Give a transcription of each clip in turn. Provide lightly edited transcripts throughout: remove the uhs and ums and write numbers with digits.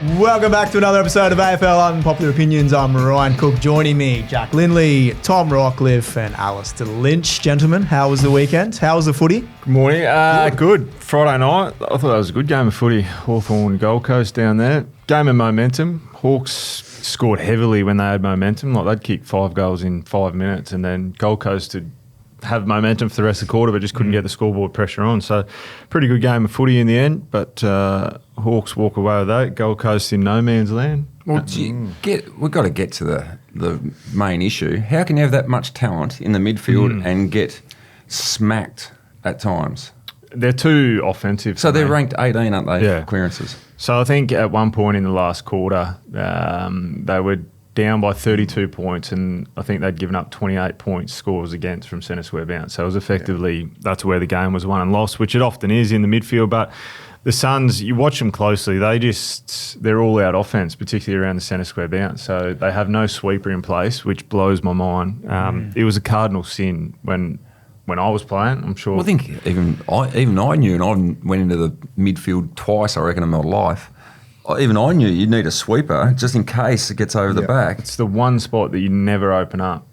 Welcome back to another episode of AFL Unpopular Opinions. I'm Ryan Cook. Joining me, Jack Lindley, Tom Rockcliffe and Alistair Lynch. Gentlemen, how was the weekend? How was the footy? Good morning. Good. Friday night, I thought that was a good game of footy. Hawthorn, Gold Coast down there. Game of momentum. Hawks scored heavily when they had momentum. Like they'd kick 5 goals in 5 minutes, and then Gold Coast would have momentum for the rest of the quarter, but just couldn't get the scoreboard pressure on. So pretty good game of footy in the end, but Hawks walk away with that. Gold Coast in no man's land. Well, we've got to get to the main issue. How can you have that much talent in the midfield and get smacked at times? They're too offensive. So they're ranked 18, aren't they? Yeah. Clearances. So I think at one point in the last quarter, they were down by 32 points, and I think they'd given up 28 points scores against from centre square bounce. So it was effectively, that's where the game was won and lost, which it often is in the midfield. But the Suns, you watch them closely, they're all out offense, particularly around the centre square bounce. So they have no sweeper in place, which blows my mind. It was a cardinal sin when I was playing, I'm sure. Well, I think even I knew, and I went into the midfield twice, I reckon, in my life. Even I knew you'd need a sweeper just in case it gets over the back. It's the one spot that you never open up.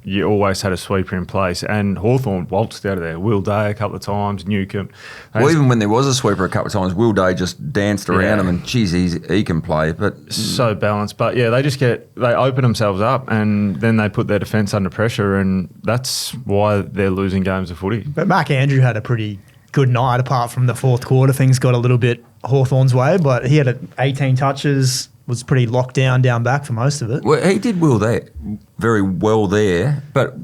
You always had a sweeper in place. And Hawthorn waltzed out of there. Will Day a couple of times, Newcomb. Well, even when there was a sweeper a couple of times, Will Day just danced around him and, geez, he can play. But so balanced. But, yeah, they open themselves up and then they put their defence under pressure, and that's why they're losing games of footy. But Mark Andrew had a pretty good night apart from the fourth quarter. Things got a little bit Hawthorn's way, but he had 18 touches, was pretty locked down back for most of it. Well, he did very well there, but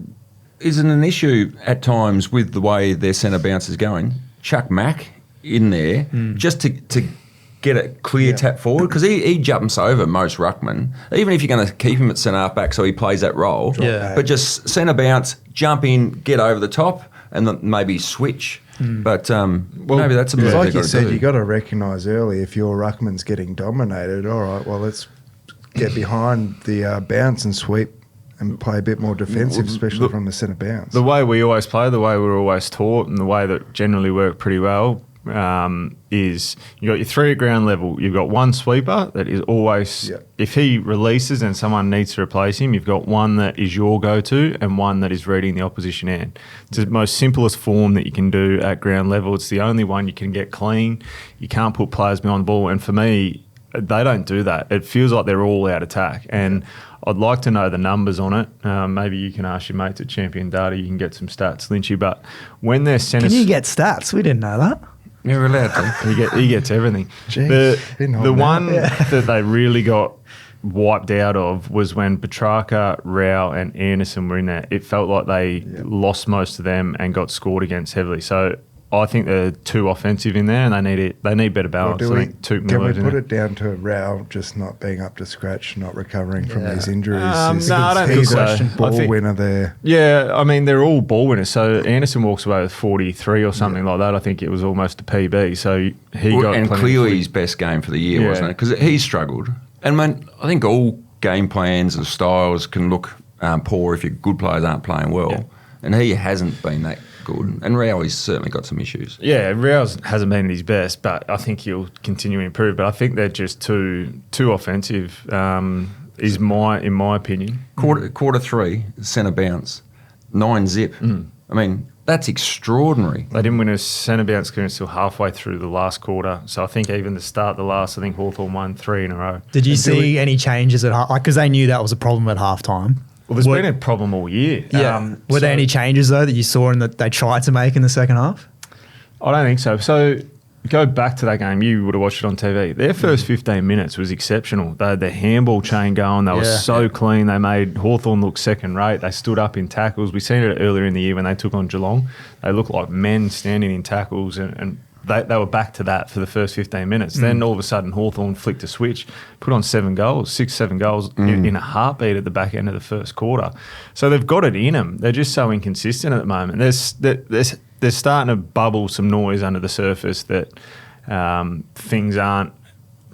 isn't an issue at times with the way their centre bounce is going? Chuck Mack in there just to get a clear tap forward, because he jumps over most ruckmen, even if you're going to keep him at centre half back so he plays that role. Yeah. But just centre bounce, jump in, get over the top, and then maybe switch. But maybe that's a move. Like you said, you got to recognise early if your ruckman's getting dominated. All right, well, let's get behind the bounce and sweep and play a bit more defensive, especially from the centre bounce. The way we always play, the way we were always taught, and the way that generally worked pretty well is you got your 3 at ground level. You've got one sweeper that is always, if he releases and someone needs to replace him, you've got one that is your go-to and one that is reading the opposition end. It's the most simplest form that you can do at ground level. It's the only one you can get clean. You can't put players behind the ball, and for me, they don't do that. It feels like they're all out attack, and I'd like to know the numbers on it. Maybe you can ask your mates at Champion Data. You can get some stats, Lynchy. But when they're centre... Can you get stats? We didn't know that. You're allowed to. He gets everything. Jeez, the one that they really got wiped out of was when Petrarca, Rao and Anderson were in there. It felt like they lost most of them and got scored against heavily. So I think they're too offensive in there, and they need better balance. Can we put it down to Rao just not being up to scratch, not recovering from these injuries? No, I don't think so. Ball winner there. Yeah, I mean, they're all ball winners. So Anderson walks away with 43 or something like that. I think it was almost a PB. So he got and clearly his best game for the year, wasn't it? Because he struggled. And I think all game plans and styles can look poor if your good players aren't playing well. Yeah. And he hasn't been that good. And Rowley's certainly got some issues. Yeah, Rowley hasn't been at his best, but I think he'll continue to improve. But I think they're just too offensive, in my opinion. Quarter 3, centre bounce, 9 zip. I mean, that's extraordinary. They didn't win a centre bounce clearance until halfway through the last quarter. So I think even the start of the last, I think Hawthorn won 3 in a row. Did you see any changes at half? Because they knew that was a problem at halftime. Well, there's been a problem all year. Yeah. Were there any changes, though, that you saw and that they tried to make in the second half? I don't think so. So go back to that game. You would have watched it on TV. Their first 15 minutes was exceptional. They had their handball chain going. They were so clean. They made Hawthorn look second rate. They stood up in tackles. We seen it earlier in the year when they took on Geelong. They looked like men standing in tackles, and they were back to that for the first 15 minutes. Then all of a sudden Hawthorn flicked a switch, put on 7 goals in a heartbeat at the back end of the first quarter. So they've got it in them. They're just so inconsistent at the moment. They're starting to bubble some noise under the surface that things aren't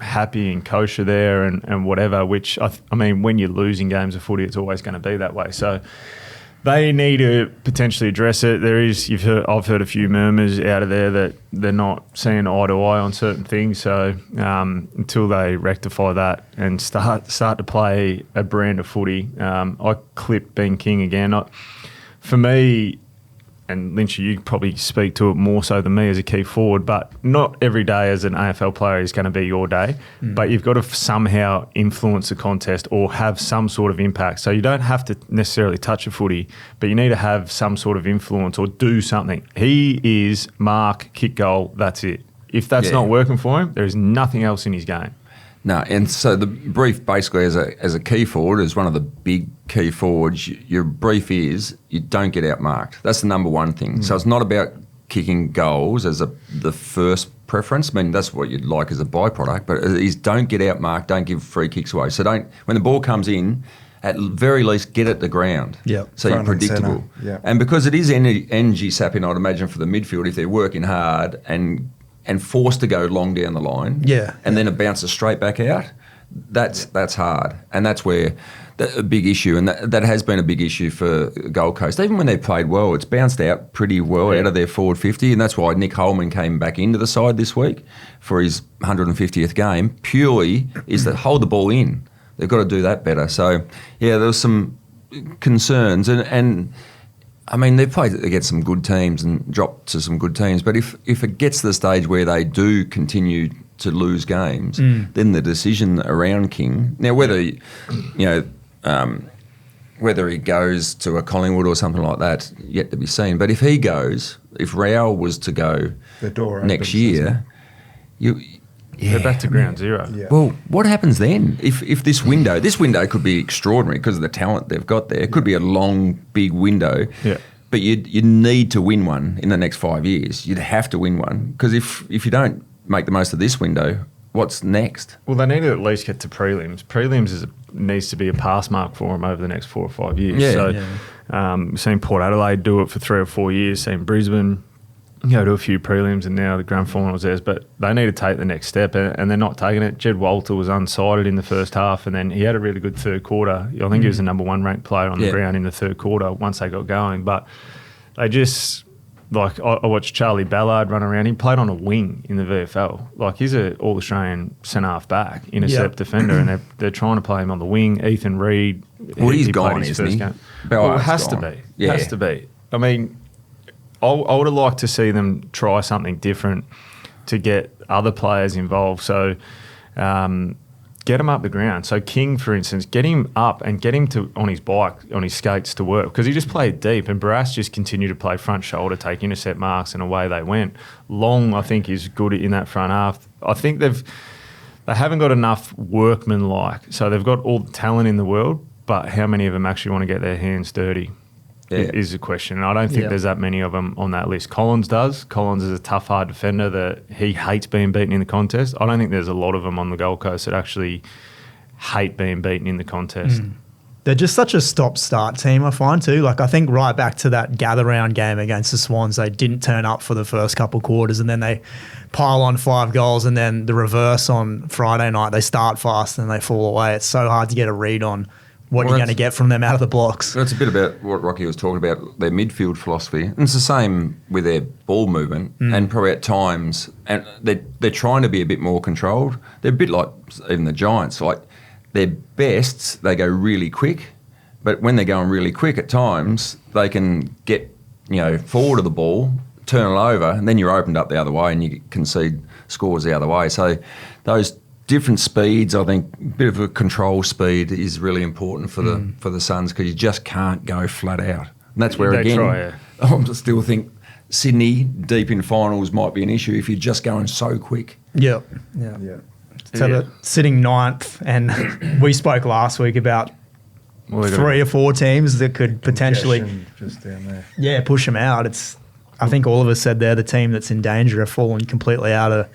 happy and kosher there and whatever, which, I mean, when you're losing games of footy, it's always going to be that way. So They need to potentially address it. I've heard a few murmurs out of there that they're not seeing eye to eye on certain things. So until they rectify that and start to play a brand of footy, I clipped Ben King again. For me, and Lynchy, you probably speak to it more so than me as a key forward, but not every day as an AFL player is going to be your day. But you've got to somehow influence the contest or have some sort of impact. So you don't have to necessarily touch a footy, but you need to have some sort of influence or do something. He is mark, kick goal, that's it. If that's not working for him, there is nothing else in his game. No, and so the brief basically as a key forward, as one of the big key forwards, your brief is you don't get outmarked. That's the number one thing. So it's not about kicking goals as the first preference. I mean, that's what you'd like as a byproduct, but it is don't get outmarked, don't give free kicks away. So when the ball comes in, at very least get it the ground. Yep. So you're predictable. And because it is energy sapping, I'd imagine, for the midfield if they're working hard and forced to go long down the line, and then it bounces straight back out, that's hard. And that's where a big issue, and that has been a big issue for Gold Coast. Even when they played well, it's bounced out pretty well out of their forward 50, and that's why Nick Holman came back into the side this week for his 150th game, purely is that hold the ball in. They've got to do that better. So, there was some concerns, and I mean, they've played against some good teams and dropped to some good teams, but if it gets to the stage where they do continue to lose games, then the decision around King, now whether whether he goes to a Collingwood or something like that, yet to be seen. But if Rao was to go the door next year, they're back to ground zero. Yeah. Well, what happens then? If this window could be extraordinary because of the talent they've got there. It could be a long, big window. Yeah. But you need to win one in the next 5 years. You'd have to win one because if you don't make the most of this window, what's next? Well, they need to at least get to prelims. Prelims needs to be a pass mark for them over the next 4 or 5 years. We've seen Port Adelaide do it for 3 or 4 years, seen Brisbane go to a few prelims, and now the grand final is theirs. But they need to take the next step, and they're not taking it. Jed Walter was unsighted in the first half, and then he had a really good third quarter. I think he was the number 1 ranked player on the ground in the third quarter once they got going. But they just, like, I watched Charlie Ballard run around. He played on a wing in the VFL. Like, he's an All-Australian centre-half back, intercept defender, and they're trying to play him on the wing. Ethan Reid. Well, he's gone, isn't he? Well, it has to be. It has to be. I mean, I would have liked to see them try something different to get other players involved. So get him up the ground. So King, for instance, get him up and get him on his bike, on his skates to work, because he just played deep, and Barras just continued to play front shoulder, take intercept marks, and away they went. Long, I think, is good in that front half. I think they haven't got enough workmanlike. So they've got all the talent in the world, but how many of them actually want to get their hands dirty? Is the question. And I don't think there's that many of them on that list. Collins does. Collins is a tough, hard defender that he hates being beaten in the contest. I don't think there's a lot of them on the Gold Coast that actually hate being beaten in the contest. They're just such a stop-start team, I find, too. Like, I think right back to that gather-round game against the Swans, they didn't turn up for the first couple quarters, and then they pile on 5 goals, and then the reverse on Friday night, they start fast and they fall away. It's so hard to get a read on what you're going to get from them out of the blocks. That's a bit about what Rocky was talking about, their midfield philosophy. And it's the same with their ball movement, and probably at times, and they're trying to be a bit more controlled. They're a bit like even the Giants. Like, their best, they go really quick, but when they're going really quick at times, they can get forward of the ball, turn it over, and then you're opened up the other way and you concede scores the other way. So those different speeds, I think, a bit of a control speed is really important for the Suns, because you just can't go flat out. And that's where, I still think Sydney deep in finals might be an issue if you're just going so quick. Yeah. So they're sitting 9th, and we spoke last week about 3 or 4 teams that could potentially just down there. Push them out. I think all of us said they're the team that's in danger of falling completely out of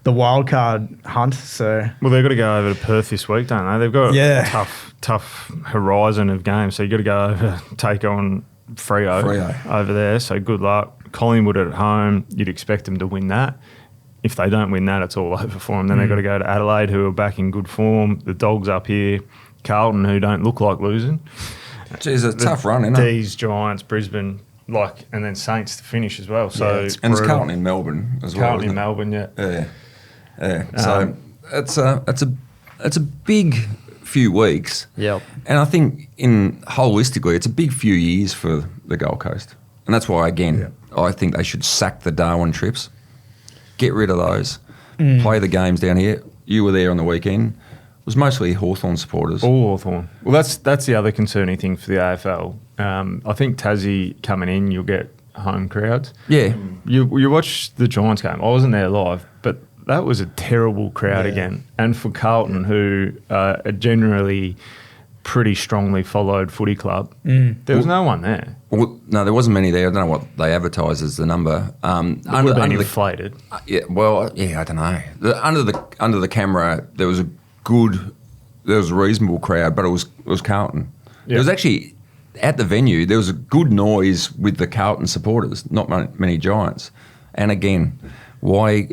the wild-card hunt. So, well, they've got to go over to Perth this week, don't they? They've got a tough horizon of games. So you've got to go over, take on Freo over there. So good luck. Collingwood at home, you'd expect them to win that. If they don't win that, it's all over for them. Then they've got to go to Adelaide, who are back in good form. The Dogs up here. Carlton, who don't look like losing. Geez, it's a tough run, isn't it? D's, Giants, Brisbane, and then Saints to finish as well. So and it's Carlton in Melbourne as well. Carlton in Melbourne, yeah. So it's a big few weeks. Yep. And I think holistically, it's a big few years for the Gold Coast. And that's why, again, I think they should sack the Darwin trips, get rid of those, play the games down here. You were there on the weekend. It was mostly Hawthorn supporters. All Hawthorn. Well, that's the other concerning thing for the AFL. I think Tassie coming in, you'll get home crowds. Yeah. You watch the Giants game. I wasn't there live, but that was a terrible crowd again. And for Carlton, who are generally pretty strongly followed footy club, there was no one there. Well, no, there wasn't many there. I don't know what they advertise as the number. It would have been inflated. I don't know. Under the camera, there was a reasonable crowd, but it was Carlton. Yeah. It was actually at the venue. There was a good noise with the Carlton supporters, not many Giants. And again, why?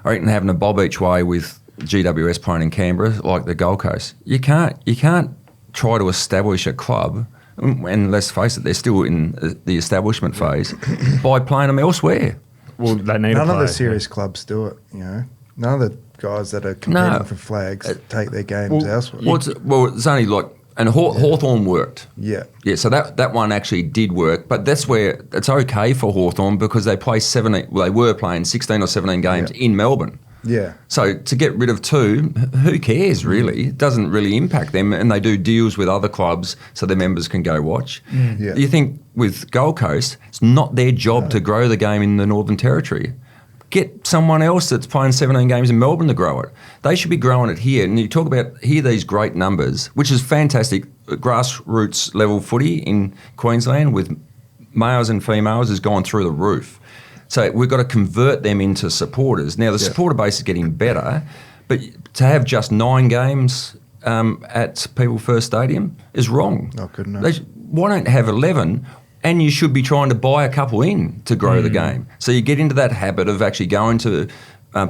I reckon having a bob each way with GWS playing in Canberra, like the Gold Coast, you can't try to establish a club, and let's face it, they're still in the establishment phase, by playing them elsewhere. Well, they need None of the serious clubs do it, None of the guys that are competing for flags take their games elsewhere. It's only like, and Hawthorn worked. Yeah. Yeah, so that one actually did work, but that's where it's okay for Hawthorn because they play they were playing 16 or 17 games in Melbourne. Yeah. So to get rid of 2, who cares really? It doesn't really impact them, and they do deals with other clubs so their members can go watch. Yeah. You think with Gold Coast, it's not their job to grow the game in the Northern Territory. Get someone else that's playing 17 games in Melbourne to grow it. They should be growing it here. And you talk about these great numbers, which is fantastic. Grassroots level footy in Queensland with males and females has gone through the roof. So we've got to convert them into supporters. Now, the supporter base is getting better, but to have just 9 games at People First Stadium is wrong. Not good enough. Why don't have 11? And you should be trying to buy a couple in to grow the game. So you get into that habit of actually going to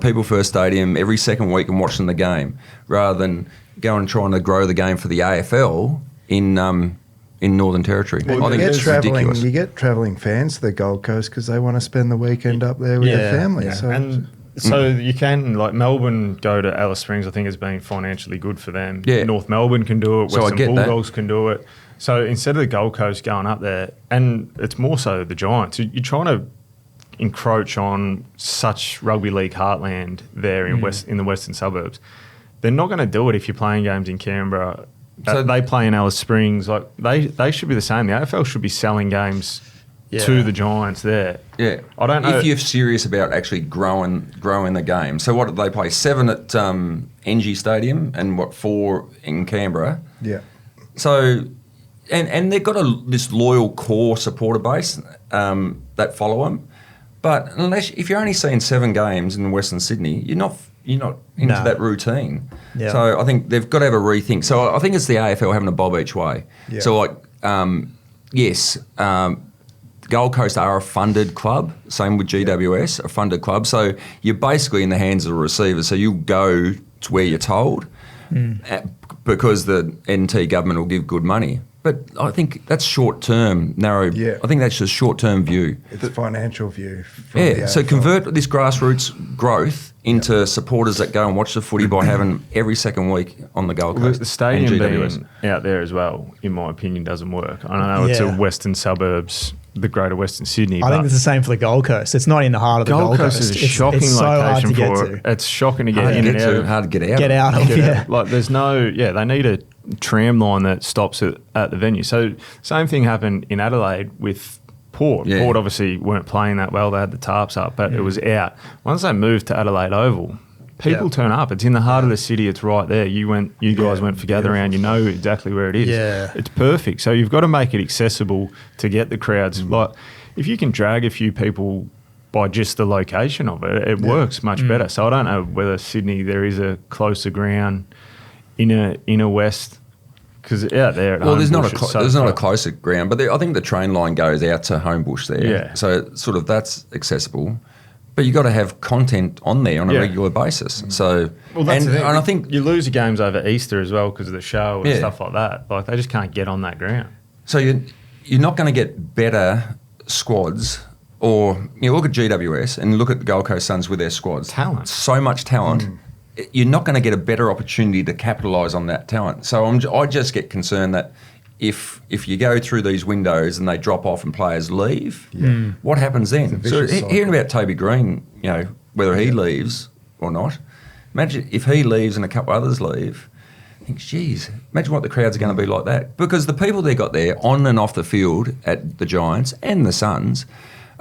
People First Stadium every second week and watching the game, rather than going and trying to grow the game for the AFL in Northern Territory. Well, I think it's ridiculous. You get travelling fans to the Gold Coast because they want to spend the weekend up there with their family. Yeah. So you can, like Melbourne go to Alice Springs, I think has been financially good for them. Yeah. North Melbourne can do it, So I Western get that. Bulldogs can do it. So instead of the Gold Coast going up there, and it's more so the Giants, you're trying to encroach on such rugby league heartland there in the western suburbs. They're not going to do it if you're playing games in Canberra. So they play in Alice Springs. Like they should be the same. The AFL should be selling games to the Giants there. Yeah, I don't know if you're serious about actually growing the game. So what did they play? 7 at NG Stadium and 4 in Canberra. Yeah. So, and they've got this loyal core supporter base that follow them. But if you're only seeing 7 games in Western Sydney, you're not into that routine. Yeah. So I think they've got to have a rethink. So I think it's the AFL having a bob each way. Yeah. So yes. Gold Coast are a funded club, same with GWS, a funded club. So you're basically in the hands of the receiver. So you go to where you're told because the NT government will give good money. But I think that's short-term, narrow. Yeah. I think that's a short-term view. It's a financial view. From the Yeah, so AFL. convert this grassroots growth into supporters that go and watch the footy by having every second week on the Gold Well, Coast. the stadium and GWS. being out there as well, in my opinion, doesn't work. I don't know, it's a western suburbs, the greater Western Sydney. I think it's the same for the Gold Coast. It's not in the heart of the Gold Coast. is a shocking it's so hard location to get for to. it. It's shocking to get Hard in to and get out. to, of. hard to get out. Get out of, yeah. Like there's they need a tram line that stops at the venue. So same thing happened in Adelaide with Port. Yeah. Port obviously weren't playing that well. They had the tarps up, but it was out. Once they moved to Adelaide Oval, people turn up. It's in the heart of the city. It's right there. You guys went for gather round. You know exactly where it is. Yeah. It's perfect. So you've got to make it accessible to get the crowds. Like if you can drag a few people by just the location of it, it works much better. So I don't know whether Sydney there is a closer ground inner west, because out there at Well, Homebush there's not a closer ground, but I think the train line goes out to Homebush there. Yeah. So sort of that's accessible. But you got to have content on there on a Yeah. regular basis. So, Well, that's and the thing. I think you lose your games over Easter as well because of the show and Yeah. stuff like that. Like they just can't get on that ground. so. You're not going to get better squads. Or look at GWS and look at the Gold Coast Suns with their squads. Talent. So much talent. You're not going to get a better opportunity to capitalise on that talent. So I just get concerned that if you go through these windows and they drop off and players leave, what happens then? It's a So vicious cycle. hearing about Toby Green, whether he leaves or not, imagine if he leaves and a couple others leave. I think, geez, imagine what the crowds are going to be like that. Because the people they got there on and off the field at the Giants and the Suns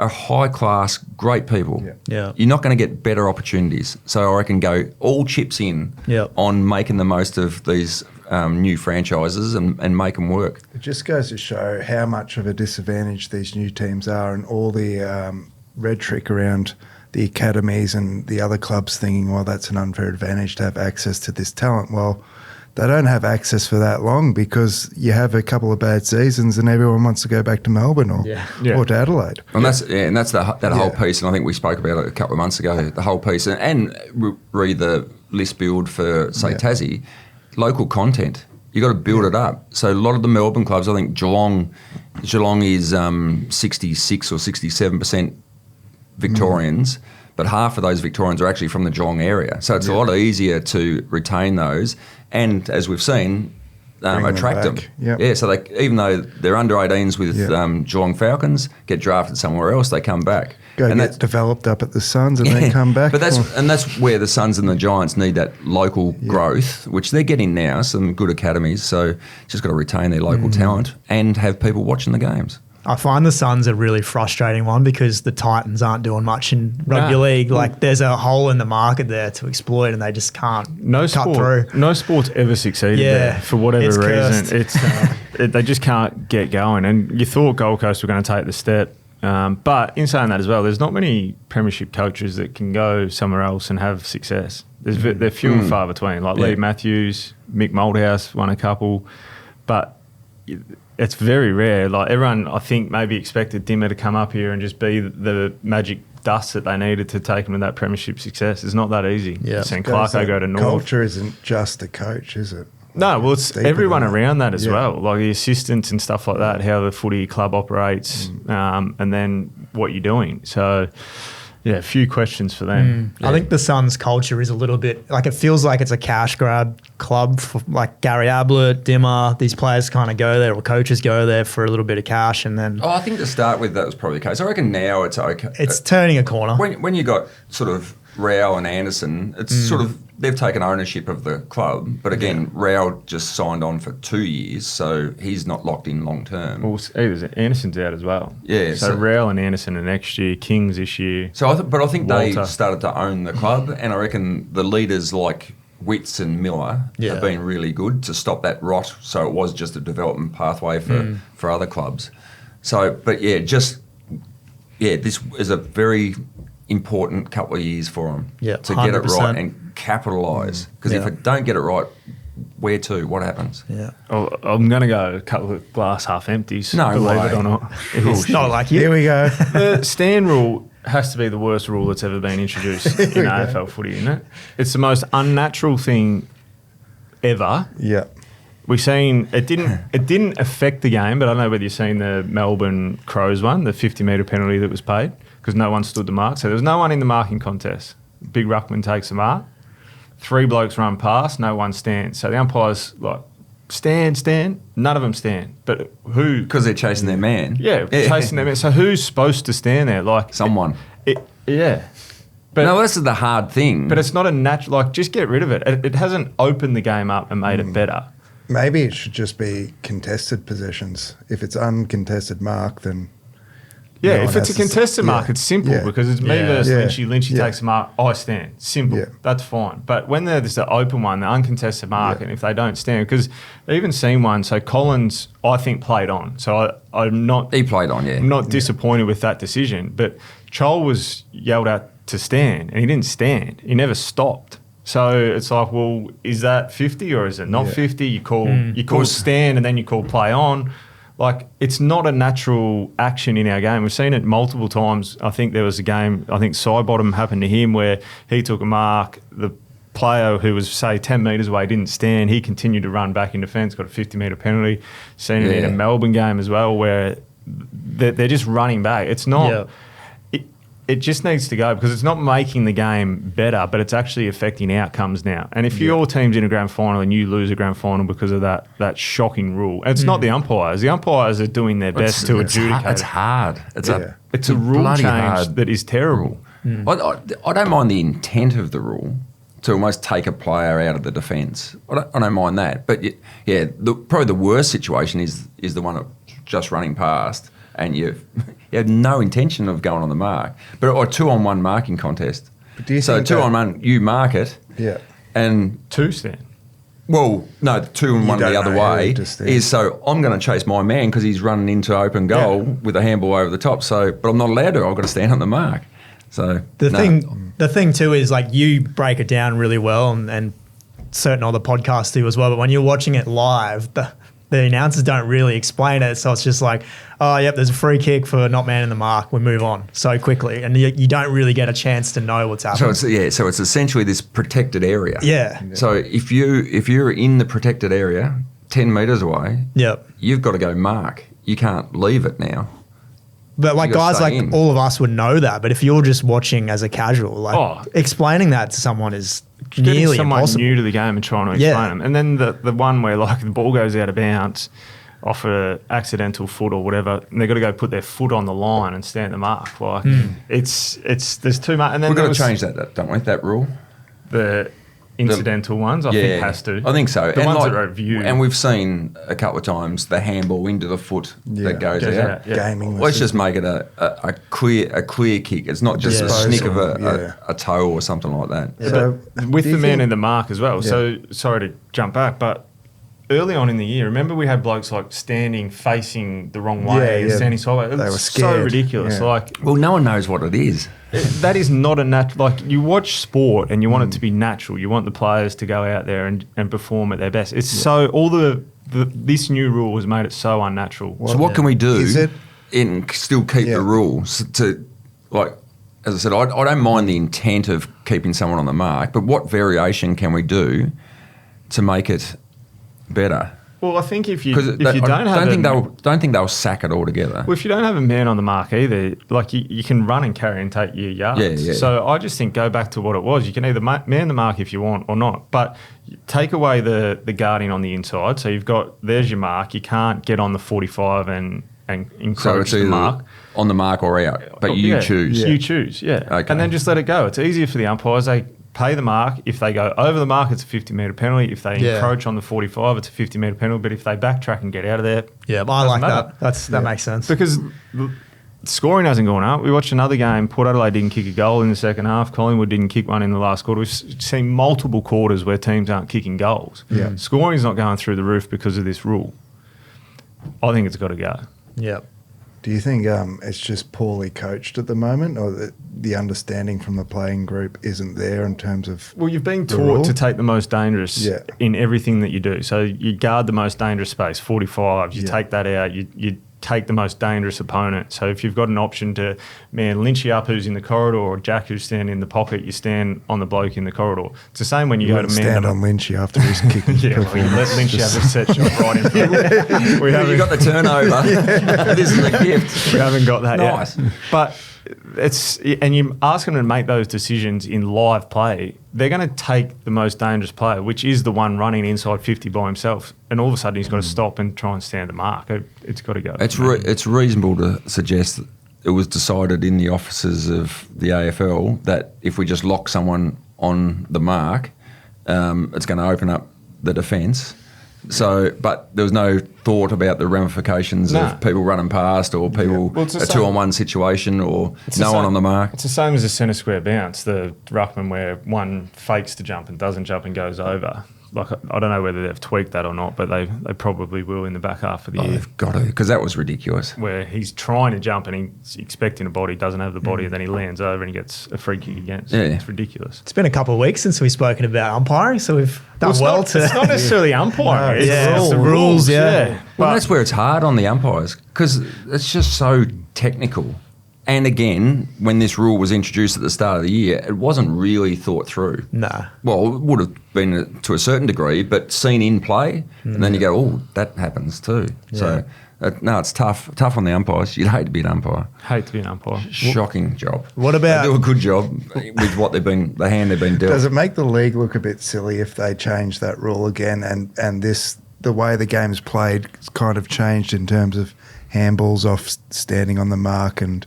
are high-class, great people. Yeah. You're not going to get better opportunities. So I reckon go all chips in on making the most of these new franchises and make them work. It just goes to show how much of a disadvantage these new teams are, and all the rhetoric around the academies and the other clubs thinking, well, that's an unfair advantage to have access to this talent. Well, they don't have access for that long because you have a couple of bad seasons and everyone wants to go back to Melbourne or to Adelaide. And that's that whole piece, and I think we spoke about it a couple of months ago, the whole piece, and read the list build for, say, Tassie, local content. You got to build it up. So a lot of the Melbourne clubs, I think Geelong is 66 or 67% Victorians, but half of those Victorians are actually from the Geelong area. So it's a lot easier to retain those and, as we've seen, attract them. Yep. Yeah, so they, even though they're under 18s with Geelong Falcons, get drafted somewhere else, they come back. Get developed up at the Suns and then come back. But that's where the Suns and the Giants need that local growth, which they're getting now, some good academies. So just got to retain their local talent and have people watching the games. I find the Suns a really frustrating one because the Titans aren't doing much in rugby league. Like there's a hole in the market there to exploit, and they just can't cut through. No sport's ever succeeded there for whatever reason. They just can't get going. And you thought Gold Coast were going to take the step, but in saying that as well, there's not many premiership coaches that can go somewhere else and have success. They're few and far between. Like Lee Matthews, Mick Malthouse won a couple, but it's very rare. Like everyone, I think, maybe expected Dimmer to come up here and just be the magic dust that they needed to take them to that premiership success. It's not that easy. Yeah. Seeing Clarko go to North. Culture isn't just the coach, is it? No, well, it's everyone around that as Yeah. well, like the assistants and stuff like that, how the footy club operates, and then what you're doing. So, yeah, a few questions for them. I think the Suns' culture is a little bit like it feels like it's a cash grab club. For, like Gary Ablett, Dimmer, these players kind of go there, or coaches go there for a little bit of cash, and then I think to start with that was probably the case. I reckon now it's okay. it's turning a corner. When you got sort of Rao and Anderson, it's sort of they've taken ownership of the club. But again, Rao just signed on for 2 years, so he's not locked in long term. Well, Anderson's out as well. Yeah, So Rowell and Anderson are next year, Kings this year. So I think they Walter. started to own the club, and I reckon the leaders like Witts and Miller have been really good to stop that rot. So it was just a development pathway for other clubs. So, but this is a very important couple of years for them to get it 100%. right and capitalise. Because if it don't get it right, where to? What happens? Yeah, Oh, I'm going to go a couple of glass half empties. No believe way. it or not. it's not like you. Here we go. The stand rule has to be the worst rule that's ever been introduced in AFL footy, isn't it? It's the most unnatural thing ever. Yeah. We've seen it didn't affect the game, but I don't know whether you've seen the Melbourne Crows one, the 50-metre penalty that was paid because no one stood the mark. So there was no one in the marking contest. Big ruckman takes the mark. 3 blokes run past, no one stands. So the umpire's like, stand. None of them stand. But who? Because they're chasing their man. Yeah, chasing them. So who's supposed to stand there? Like Someone. Yeah. But No, this is the hard thing. But it's not a natural. Like, just get rid of it. It hasn't opened the game up and made it better. Maybe it should just be contested possessions. If it's uncontested mark, then Yeah, no if one it's a has to contested mark, yeah, it's simple yeah. because it's me Yeah. versus Yeah. Lynchy. Lynchy Yeah. takes a mark, I stand. Simple. Yeah. That's fine. But when there's the open one, the uncontested mark, Yeah. and if they don't stand, because I've even seen one, so Collins, I think, played on. So I'm not he played on, I'm not disappointed with that decision. But Chol was yelled at to stand, and he didn't stand. He never stopped. So it's like, well, is that 50 or is it not Yeah. 50? You call stand and then you call play on. Like, it's not a natural action in our game. We've seen it multiple times. I think there was a game, I think Sidebottom happened to him where he took a mark, the player who was, say, 10 metres away didn't stand. He continued to run back in defence, got a 50-metre penalty. Seen it in a Melbourne game as well where they're just running back. It's not... Yeah. It just needs to go because it's not making the game better, but it's actually affecting outcomes now. And if your team's in a grand final and you lose a grand final because of that shocking rule, and it's not the umpires. The umpires are doing their best to adjudicate. It's hard. It's a rule change that is terrible. I don't mind the intent of the rule to almost take a player out of the defence. I don't mind that. But, probably the worst situation is the one of just running past and you have no intention of going on the mark. But a 2-on-1 marking contest. But do you so think 2-on-1, you mark it. Yeah. And 2 stand. Well, no, the 2-on-1 the other way is so I'm going to chase my man because he's running into open goal with a handball over the top. So, but I'm not allowed to. I've got to stand on the mark. So the thing too is like you break it down really well, and certain other podcasts do as well. But when you're watching it live, the announcers don't really explain it. So it's just like, oh, yep, there's a free kick for not manning the mark. We move on so quickly. And you don't really get a chance to know what's happening. So it's essentially this protected area. Yeah. So if you're in the protected area, 10 metres away, you've got to go mark. You can't leave it now. But like guys like all of us would know that. But if you're just watching as a casual, like explaining that to someone is nearly someone impossible. New to the game and trying to explain them. And then the one where like the ball goes out of bounds off a accidental foot or whatever, and they've got to go put their foot on the line and stand the mark. Like it's there's too much. And then we've got to change that, don't we? That rule. The incidental ones, I think has to. I think so. The ones that are viewed. And we've seen a couple of times the handball into the foot that goes out. Gaming. Let's just make it a clear kick. It's not just a snick of a toe or something like that. Yeah. So with the man in the mark as well. Yeah. So sorry to jump back, but early on in the year, remember we had blokes like standing facing the wrong way, standing sideways. They were scared. So ridiculous. Yeah. Like, well, no one knows what it is. That is not a natural. Like, you watch sport and you want it to be natural. You want the players to go out there and perform at their best. It's so all this new rule has made it so unnatural. So what can we do and still keep the rules to, like, as I said, I don't mind the intent of keeping someone on the mark, but what variation can we do to make it better? Well, I think if you don't think they'll sack it altogether. Well, if you don't have a man on the mark either, like you can run and carry and take your yards. Yeah. So I just think go back to what it was. You can either man the mark if you want or not, but take away the guarding on the inside. So there's your mark. You can't get on the 45 and encroach the mark. On the mark or out, but you choose. You choose, okay. And then just let it go. It's easier for the umpires. They pay the mark. If they go over the mark, it's a 50-metre penalty. If they encroach on the 45, it's a 50-metre penalty. But if they backtrack and get out of there, I like that. That makes sense. Because scoring hasn't gone up. We watched another game. Port Adelaide didn't kick a goal in the second half. Collingwood didn't kick one in the last quarter. We've seen multiple quarters where teams aren't kicking goals. Yeah. Scoring's not going through the roof because of this rule. I think it's got to go. Yeah. Do you think it's just poorly coached at the moment, or that the understanding from the playing group isn't there in terms of? Well, you've been taught to take the most dangerous in everything that you do. So you guard the most dangerous space, 45. You take that out. You take the most dangerous opponent. So if you've got an option to man Lynchy up who's in the corridor or Jack who's standing in the pocket, you stand on the bloke in the corridor. It's the same when you go to man. Stand on Lynchy after his kicking. You let Lynchy have a set shot right in front. You got the turnover. This is the gift. We haven't got that yet. But and you ask them to make those decisions in live play, they're going to take the most dangerous player, which is the one running inside 50 by himself, and all of a sudden he's got to stop and try and stand the mark. It's got to go. It's reasonable to suggest that it was decided in the offices of the AFL that if we just lock someone on the mark, it's going to open up the defence. So, but there was no thought about the ramifications of people running past or people a 2-on-1 situation or no one on the mark. It's the same as a centre square bounce, the ruckman where one fakes to jump and doesn't jump and goes over. like I don't know whether they've tweaked that or not, but they probably will in the back half of the year. They've got to, because that was ridiculous. Where he's trying to jump and he's expecting a body, doesn't have the body, and then he lands over and he gets a free kick against. Yeah. It's ridiculous. It's been a couple of weeks since we've spoken about umpiring, so we've done It's to... not necessarily umpiring. It's the rules, yeah. Well, But that's where it's hard on the umpires because it's just so technical. And again, when this rule was introduced at the start of the year, it wasn't really thought through. No. Well, it would have been to a certain degree, but seen in play, and then you go, oh, that happens too. Yeah. So, no, it's tough on the umpires. You'd hate to be an umpire. hate to be an umpire. Shocking job. What about... They do a good job with what the hand they've been dealt. Does it make the league look a bit silly if they change that rule again and this the way the game's played kind of changed in terms of handballs off standing on the mark and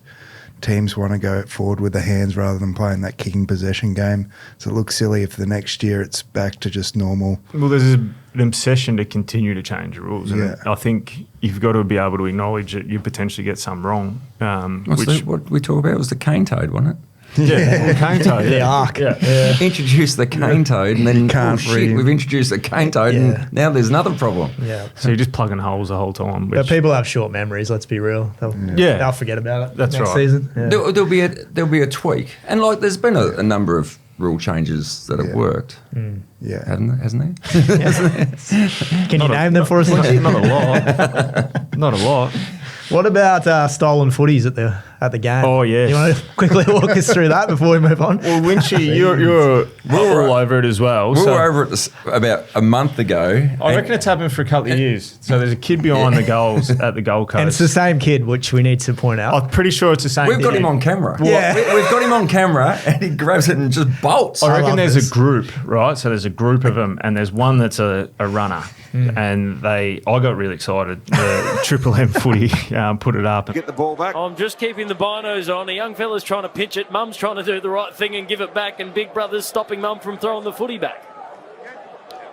teams want to go forward with the hands rather than playing that kicking possession game? So it looks silly if the next year it's back to just normal. Well, there's an obsession to continue to change the rules. And Yeah. I think you've got to be able to acknowledge that you potentially get some wrong. What we talked about was the cane toad, wasn't it? Yeah, cane toad. The arc. Yeah. Introduce the cane toad, and then You can't read him. we've introduced the cane toad, Yeah. and now there's another problem. Yeah. So you're just plugging holes the whole time. But Which, people have short memories, let's be real. They'll forget about it That's next right. season. Yeah. There'll be a tweak, and like there's been a number of rule changes that have Yeah. worked, Yeah. hasn't there? Can you name them for us, Lynchy? not a lot. Not a lot. What about stolen footies at the game? Oh, yes. You want to quickly walk us through that before we move on? Well, Lynchy, you're all over it as well. We so were over it about a month ago. I reckon it's happened for a couple of years. So there's a kid behind the goals at the Gold Coast. And it's the same kid, which we need to point out. I'm pretty sure it's the same We've got kid. him on camera. Yeah. We've got him on camera, and he grabs it and just bolts. I reckon love there's this. a group, right? So there's a group of them, and there's one that's a runner. And I got really excited. The Triple M footy put it up. Get the ball back. I'm just keeping the binos on. The young fella's trying to pitch it. Mum's trying to do the right thing and give it back. And Big Brother's stopping Mum from throwing the footy back.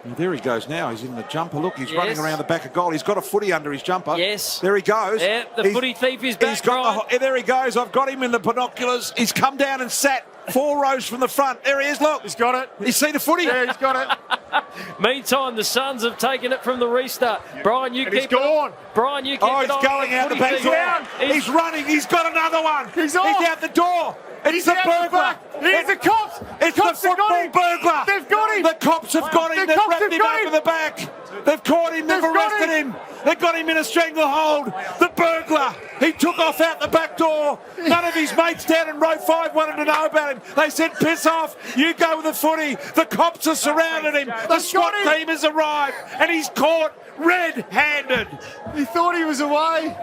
And there he goes now. He's in the jumper. Look, he's Yes. running around the back of goal. He's got a footy under his jumper. Yes. There he goes. Yeah, the footy thief is back, He's got there he goes. I've got him in the binoculars. He's come down and sat 4 rows from the front. There he is. Look. He's got it. He's seen the footy. Yeah, he's got it. Meantime, the Suns have taken it from the restart. Brian, you And keep he's gone. it. Brian, you keep Oh, it he's on. going out the back Footy door. thief. He's running. He's got another one. He's off. He's out the door. It's the burglar. Here's the cops. It's Cops the have got football him. burglar. They've got him. The cops have got him. The They've cops wrapped have him got over him. the back. They've caught him. They've They've got arrested him. They've got him in a stranglehold. The burglar. He took off out the back door. None of his mates down in row 5 wanted to know about him. They said, piss off. You go with the footy. The cops have surrounded him. The SWAT team has arrived. And he's caught red-handed. He thought he was away.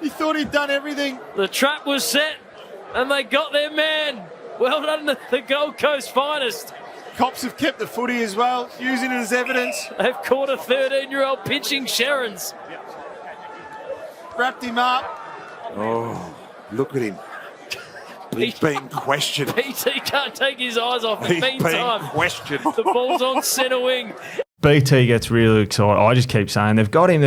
He thought he'd done everything. The trap was set, and they got their man. Well done, the Gold Coast finest. Cops have kept the footy as well, using it as evidence. They've caught a 13-year-old pitching Sharons. Wrapped him up. Oh, look at him. He's being questioned. PT can't take his eyes off. He's being Meantime, questioned. the ball's on centre wing. BT gets really excited. I just keep saying, they've got him.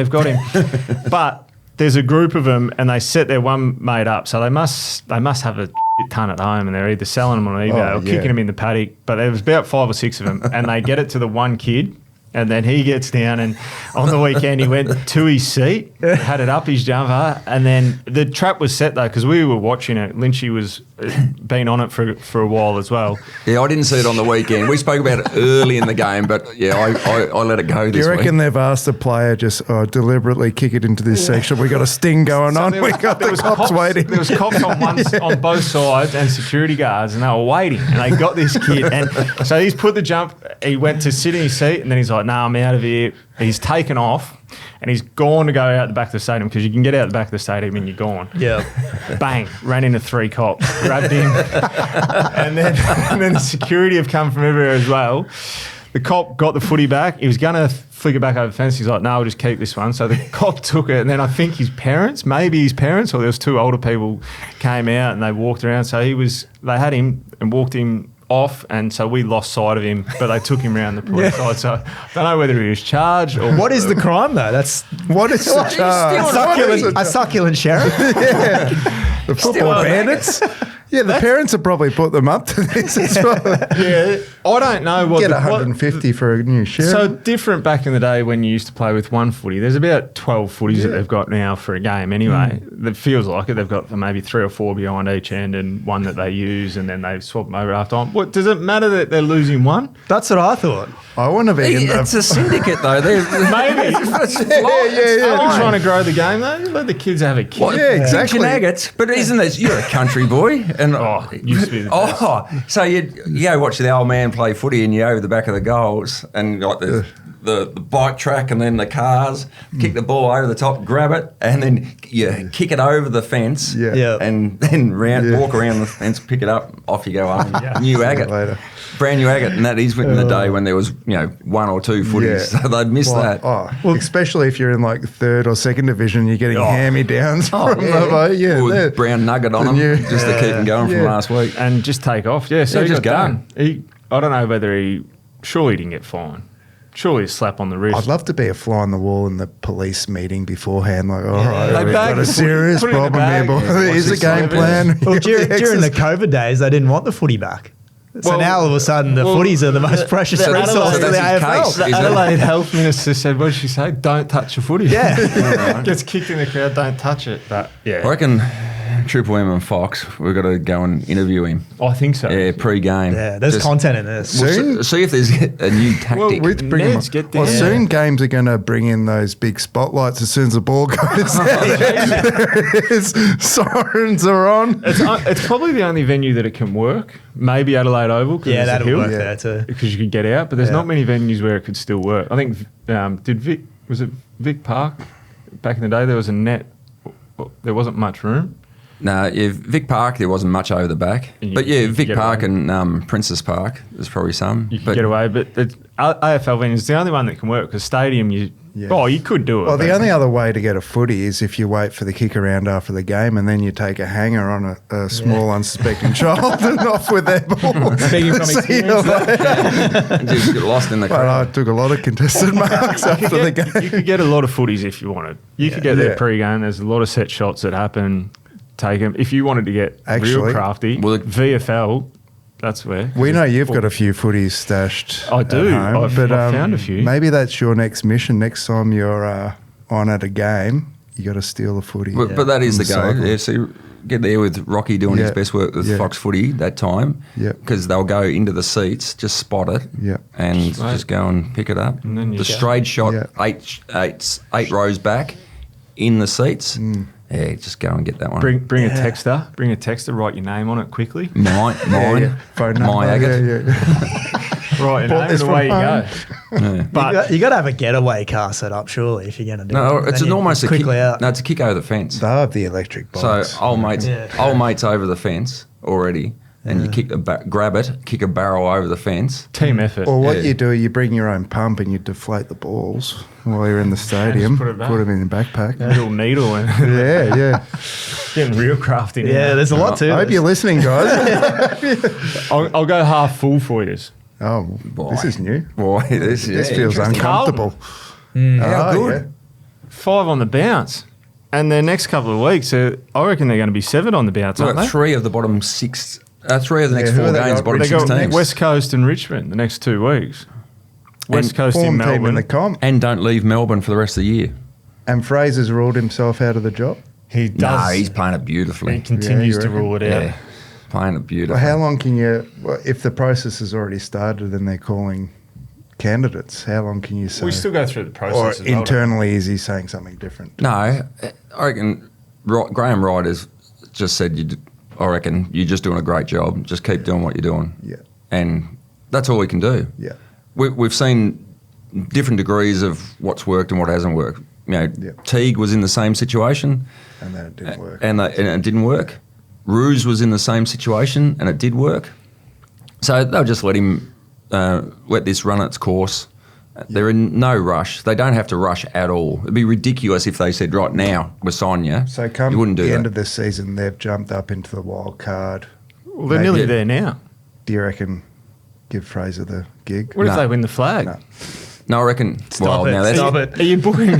But there's a group of them, and they set their one mate up. So they must have a ton at home, and they're either selling them on eBay or kicking them in the paddock. But there was about 5 or 6 of them, and they get it to the one kid, and then he gets down, and on the weekend he went to his seat, had it up his jumper, and then the trap was set though, because we were watching it. Lynchy was been on it for a while as well. Yeah, I didn't see it on the weekend. We spoke about it early in the game, but yeah, I let it go Do this you reckon week. they've asked the player just deliberately kick it into this section? We got a sting going on. We got the cops waiting. There was cops on both sides and security guards, and they were waiting. And they got this kid, and so he's put the jump. He went to sit in his seat, and then he's like, "No, I'm out of here." He's taken off, and he's gone to go out the back of the stadium, because you can get out the back of the stadium and you're gone. Yeah. Bang! Ran into 3 cops, grabbed him, and then the security have come from everywhere as well. The cop got the footy back. He was going to flick it back over the fence. He's like, no, I'll just keep this one. So the cop took it, and then I think his parents, or there was 2 older people, came out and they walked around. So they had him and walked him off, and so we lost sight of him, but they took him around the point side. So I don't know whether he was charged or What is the crime, though? That's What is the charge? a succulent sheriff. The football bandits. Yeah, the parents have probably put them up to this as well. Yeah, I don't know what Get 150 for a new share. So different back in the day when you used to play with one footy. There's about 12 footies that they've got now for a game anyway. That feels like it. They've got maybe 3 or 4 behind each end and one that they use and then they swap them over after time. What, does it matter that they're losing one? That's what I thought. I want to be in It's a syndicate, though. Maybe. yeah. I'm trying to grow the game, though. Let the kids have a kid. What? Yeah, exactly. Nuggets, but isn't it? You're a country boy, and used to be the best. so you go watch the old man play footy, and you over the back of the goals, and like the bike track, and then the cars, kick the ball over the top, grab it, and then you kick it over the fence, Yeah. and then walk around the fence, pick it up, off you go home. New See you agate. later. Brand new agate, and that is in the day when there was 1 or 2 footies, so they'd miss that. Especially if you're in like 3rd or 2nd division, you're getting hand-me-downs from the With brown nugget on them, just to keep them going from last week. And just take off. Yeah, so he just got go. done. I don't know whether surely he didn't get fined. Surely a slap on the wrist. I'd love to be a fly on the wall in the police meeting beforehand. Like, all right, They we've got a put serious it in the problem here, bag. boy. Yeah, Here's a what's game this plan. Well, during the COVID days, they didn't want the footy back. So Well, now all of a sudden the footies are the most precious so that's- resource so for the that's his AFL. case. The Is it? Adelaide Health Minister said, what did she say? Don't touch your footy. Yeah. Gets kicked in the crowd, don't touch it. But yeah, I reckon Triple M and Fox, we've got to go and interview him. I think so. Yeah, pre-game. Yeah, there's Just- content in this. Soon- See if there's a new tactic. Well, we'd bring Neds them get there. soon games are going to bring in those big spotlights as soon as the ball goes out. There is, sirens are on. It's probably the only venue that it can work. Maybe Adelaide Oval. Yeah, that'll work Yeah. there too. Because you could get out, but there's Yeah. not many venues where it could still work. I think was it Vic Park back in the day? There was a net. There wasn't much room. No, Vic Park, there wasn't much over the back. And But you Vic get Park away. and Princess Park, there's probably some. You can But get away, but AFL venues is the only one that can work because stadium, you could do it. Well, the but- only other way to get a footy is if you wait for the kick around after the game and then you take a hanger on a small unsuspecting child and off with their ball. Speaking from See you later. just get lost in the But I crowd. took a lot of contested marks after the game. You could get a lot of footies if you wanted. You could get there pre-game. There's a lot of set shots that happen. Take them. If you wanted to get Actually, real crafty, well, VFL, that's where. We know you've got a few footies stashed. I do. At home, I've found a few. Maybe that's your next mission. Next time you're on at a game, you got to steal a footy. But that is the From go. cycle. Yeah, so you get there with Rocky doing his best work with Fox Footy that time. Yeah. Because they'll go into the seats, just spot it, Yeah. and Straight. just go and pick it up. And then you the go. straight shot, Yeah. eight rows back in the seats. Yeah, just go and get that one. Bring a texter. Bring a texter. Write your name on it quickly. Mine. Phone number. My agate. Write your Bought name this and away you from go. home. But You got to have a getaway car set up, surely, if you're going to do No, it. it's Then you almost a kick. quickly out. No, it's a kick over the fence. They have the electric So bikes. old mates over the fence already, and you kick grab it, kick a barrel over the fence. team effort. Or what Yeah. you do, you bring your own pump and you deflate the balls while you're in the stadium. put it back. them in the backpack. Little needle and Yeah. getting real crafty. now. Yeah, there's a lot to I hope this. you're listening, guys. I'll go half full for you. Oh, Boy. this is new. Boy, this This feels uncomfortable. How Oh, good. 5 on the bounce. And the next couple of weeks, I reckon they're going to be 7 on the bounce, We've aren't got they? 3 of the bottom 6. 3 of the next who 4 have they games, got? bottom They 6 got teams. West Coast and Richmond the next 2 weeks. West Coast in Form team Melbourne. in the comp. And don't leave Melbourne for the rest of the year. And Fraser's ruled himself out of the job. He No, does. he's playing it He beautifully. continues Yeah, to you reckon? rule it out. Yeah, playing it beautifully. Well, how long can you, if the process has already started and they're calling candidates, how long can you say? We still go through the or process. as well. internally, is he saying something different? No, I reckon Graham Wright has just said, I reckon you're just doing a great job. Just keep doing what you're doing. Yeah. And that's all we can do. Yeah. We've seen different degrees of what's worked and what hasn't worked. You know, Yeah. Teague was in the same situation. And then it didn't work. And it didn't work. Ruse was in the same situation and it did work. So they'll just let him let this run its course. They're in no rush. They don't have to rush at all. It'd be ridiculous if they said, right now, we're signing you. So come you wouldn't do the that. end of this season, they've jumped up into the wild card. Well, they're Maybe- nearly there now. Do you reckon give Fraser the gig? What if No. they win the flag? No. No, I reckon. Stop it. Are you booking?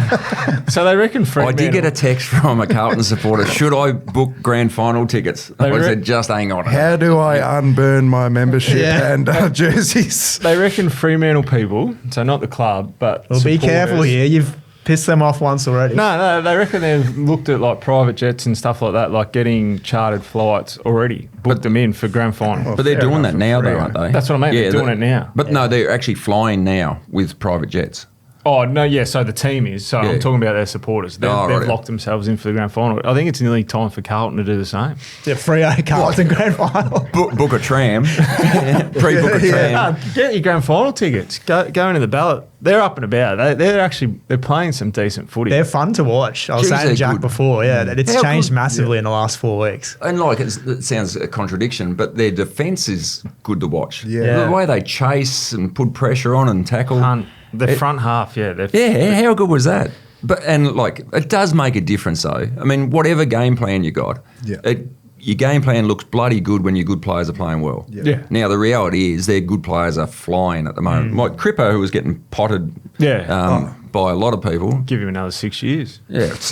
So they reckon I Fremantle. did get a text from a Carlton supporter. Should I book grand final tickets? I said, just hang on. How do I unburn my membership and jerseys? They reckon Fremantle people, so not the club, but Well, be supporters- careful here. You've pissed them off once already. No, they reckon they've looked at like private jets and stuff like that, like getting chartered flights already, booked them in for grand final. But they're doing that now, though, free, aren't they? That's what I mean. They're doing it now. But no, they're actually flying now with private jets. Oh, no, yeah, so the team is. So Yeah. I'm talking about their supporters. They've right. locked themselves in for the grand final. I think it's nearly time for Carlton to do the same. Yeah, Freo Carlton grand final. Book a tram. Pre-book a tram. No, get your grand final tickets. Go into the ballot. They're up and about. They're playing some decent footy. They're fun to watch. I was Jeez, saying to they're Jack good. before, that it's How changed good- massively in the last 4 weeks. And it sounds a contradiction, but their defence is good to watch. Yeah. The way they chase and put pressure on and tackle. The front half, yeah. Yeah, how good was that? But it does make a difference though. I mean, whatever game plan you got, your game plan looks bloody good when your good players are playing well. Yeah. Now the reality is their good players are flying at the moment. Like Crippo, who was getting potted, by a lot of people. Give him another 6 years. Yeah, that's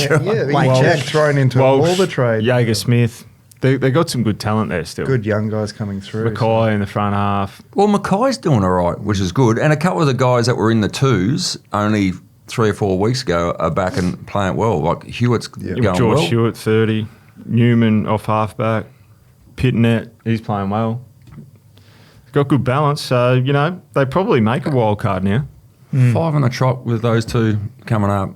right. Well, thrown into all the trade. Jaeger Smith. They got some good talent there still. Good young guys coming through. Mackay in the front half. Well, Mackay's doing all right, which is good. And a couple of the guys that were in the twos only 3 or 4 weeks ago are back and playing well. Like Hewitt's going George well. Hewitt, 30. Newman off halfback. Pitnet, he's playing well. Got good balance. So, they probably make a wild card now. 5 on the trot with those two coming up.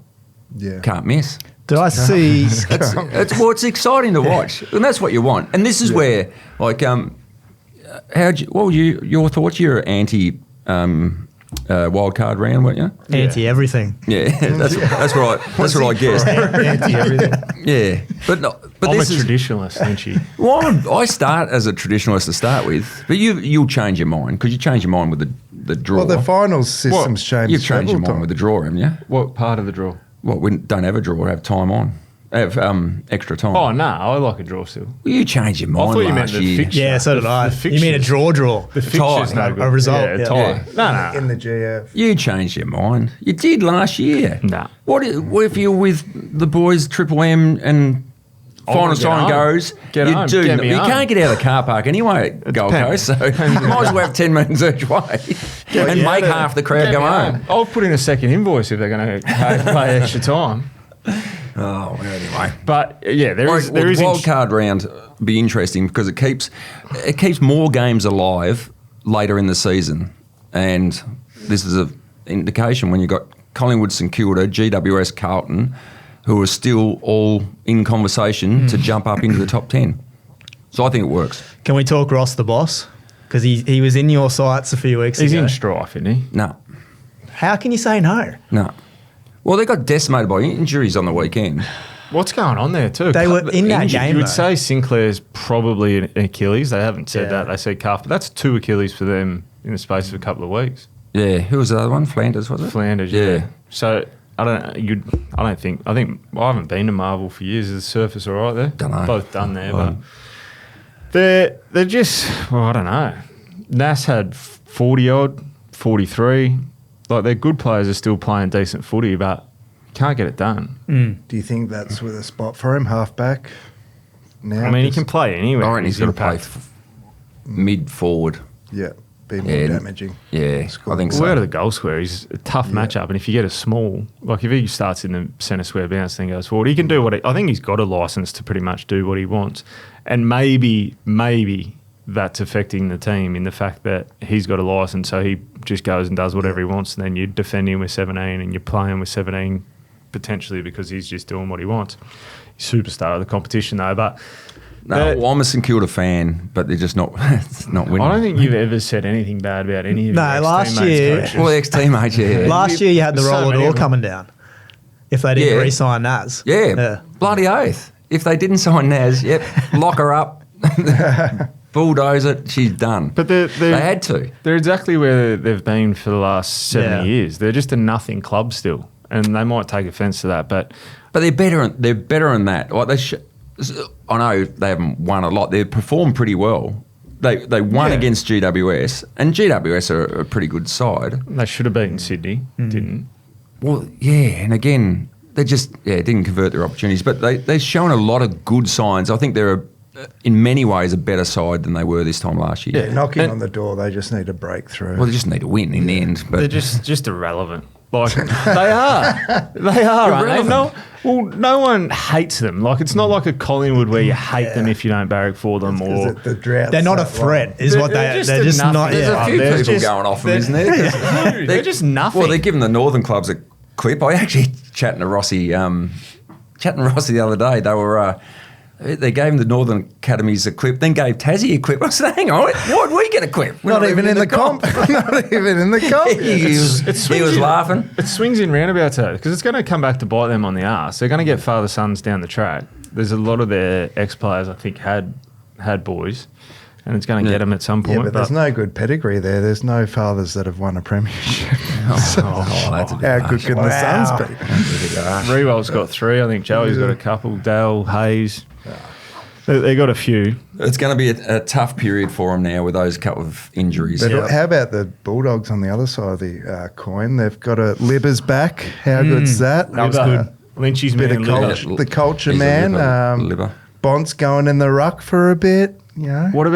Yeah. Can't miss. Did I see? It's exciting to watch, and that's what you want. And this is where, like, what were your thoughts? You're anti wild card round, weren't you? Anti everything. Yeah, that's what I guessed. Anti everything. Yeah, but I'm this a is traditionalist, Lynchy. well. I start as a traditionalist to start with, but you'll change your mind because you change your mind with the draw. Well, the finals system's changed. You've changed your several mind with the draw, haven't you? What part of the draw? Well, we don't have a draw. We have time on. Have extra time. Oh, no, I like a draw still. Well, you changed your mind thought you meant last the year. fixture. Yeah, so did I. The You mean a draw? The fixture's tie. no good. A result, Yeah, yeah. tie. Yeah. No. in the GF. You changed your mind. You did last year. Nah. What if you're with the boys, Triple M, and final wanna get sign home. goes? Get you home. do. Get me You home. can't get out of the car park anyway at Gold depends. Coast, so you might as well have 10 minutes each way and make half the crowd go home. I'll put in a second invoice if they're going to play extra time. Oh, well, anyway. But yeah, there is the wild card round be interesting because it keeps more games alive later in the season, and this is an indication when you've got Collingwood, St Kilda, GWS, Carlton, who are still all in conversation to jump up into the top 10. So I think it works. Can we talk Ross the boss? Because he was in your sights a few weeks He's ago. in strife, isn't he? No. How can you say no? No. Well, they got decimated by injuries on the weekend. What's going on there too? They were in that injured. game. You would though. say Sinclair's probably an Achilles. They haven't said Yeah. that. They said calf, but that's 2 Achilles for them in the space of a couple of weeks. Yeah. Who was the other one? Flanders, was it? Flanders, yeah. So I think I haven't been to Marvel for years. Is the surface all right there? Dunno. Both done there, but they're just I don't know. Nas had 40 odd, 43. Like their good players are still playing decent footy, but can't get it done. Do you think that's with a spot for him, halfback? Now, I mean, he can play anywhere. I reckon he's got to play impact. mid forward. Yeah, be more Yeah. damaging. Yeah, I think so. Well, out of the goal square, he's a tough matchup. And if you get a small, like if he starts in the centre square bounce, then goes forward, he can do what I think he's got a licence to pretty much do what he wants. And maybe that's affecting the team in the fact that he's got a licence, so he just goes and does whatever he wants. And then you defend him with 17 and you're playing with 17 potentially because he's just doing what he wants. He's superstar of the competition though, but No, well, I'm a St Kilda fan, but they're just not winning. I don't think you've ever said anything bad about any of No, your last ex-teammates, year- coaches. Well, ex-teammates, yeah. Last year you had the So roller many door of them. coming down. If they didn't Yeah. re-sign Naz. Yeah, bloody oath. If they didn't sign Naz, yep, lock her up, bulldoze it, she's done. But they had to. They're exactly where they've been for the last 70 Yeah. years. They're just a nothing club still, and they might take offence to that. But But they're better. They're better than that. Like I know they haven't won a lot. They've performed pretty well, they won Yeah. against GWS, and GWS are a pretty good side. They should have beaten Sydney, didn't. Well, yeah, and again, they just didn't convert their opportunities. But they've shown a lot of good signs. I think they're, in many ways, a better side than they were this time last year. Yeah, knocking on the door, they just need a breakthrough. Well, they just need to win in the end. But They're just irrelevant. Like they are, aren't they? No one hates them. Like it's not like a Collingwood where you hate them if you don't barrack for them, or the drought's They're not a that threat, long. is what they're just nothing. not. there's Yeah. a few they're people just- going off them, isn't there? They're just nothing. Well, they're giving the Northern clubs a clip. I actually chatting to Rossi the other day. They gave him the Northern Academies a clip, then gave Tassie a clip. I said, hang on, why did we get a clip? We're Not even in the comp. Not even in the comp. He was laughing. It swings in roundabouts because it's going to come back to bite them on the arse. They're going to get father sons down the track. There's a lot of their ex-players, I think, had boys, and it's going to get them at some point. Yeah, but there's no good pedigree there. There's no fathers that have won a premiership. That's a bit How good can the sons be? Rewell's got 3. I think Joey's got a couple. Dale, Hayes. They got a few. It's going to be a tough period for them now with those couple of injuries. But how about the Bulldogs on the other side of the coin? They've got a Libber's back. How good's that? That was good. Lynchy's Bit man. of Libba. culture, the culture He's a man. Libber. Bont's going in the ruck for a bit. You know, What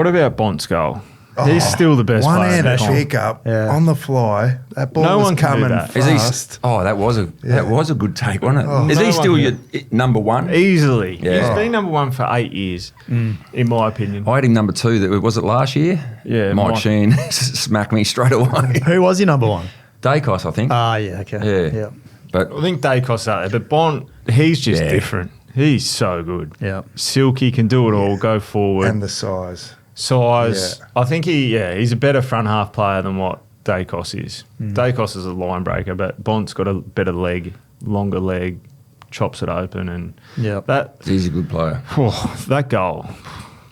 about Bont's goal? He's still the best player. in the one-handed comp. pickup Yeah. on the fly. That ball No was one can do coming that. Is he? fast. That was a good take, wasn't it? Oh. Is No he one still can. your number one? Easily. Yeah. He's been number 1 for 8 years, in my opinion. I had him number 2. Was it last year? Yeah, Mike Mike. Sheen smacked me straight away. Who was your number one? Dacos, I think. Yeah, okay. Yeah. But I think Dacos out there, but Bont, he's just different. He's so good. Yeah. Silky, can do it all, go forward. And the size. Size. Yeah. I think he's a better front half player than what Dacos is. Dacos is a line breaker, but Bont's got a better leg, longer leg, chops it open, and Yeah. he's a good player. that goal.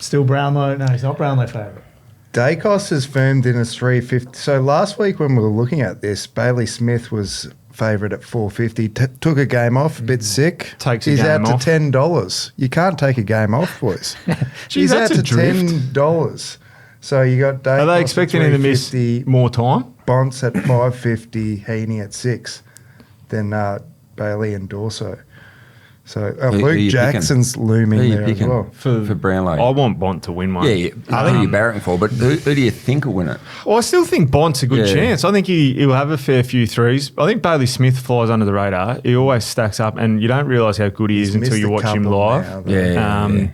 Still Brownlow? No, he's not Brownlow favourite. Dacos has firmed in as 350. So last week when we were looking at this, Bailey Smith was favourite at 450. Took a game off, a bit sick. Takes a He's game out off. to $10. You can't take a game off, boys. He's that's out a to drift. $10. So you got Dacos Are they at expecting him to miss 350, more time? Bonts at 550, Heaney at 6, then Bailey and Dorso. So Who you Luke picking? Jackson's looming Who are you there as picking well. for Brownlow? I want Bont to win one. I think you're barracking for, but who do you think will win it? Well, I still think Bont's a good Yeah. chance. I think he'll have a fair few threes. I think Bailey Smith flies under the radar. He always stacks up, and you don't realise how good he is until Missed you a watch him couple live. now, though. Yeah.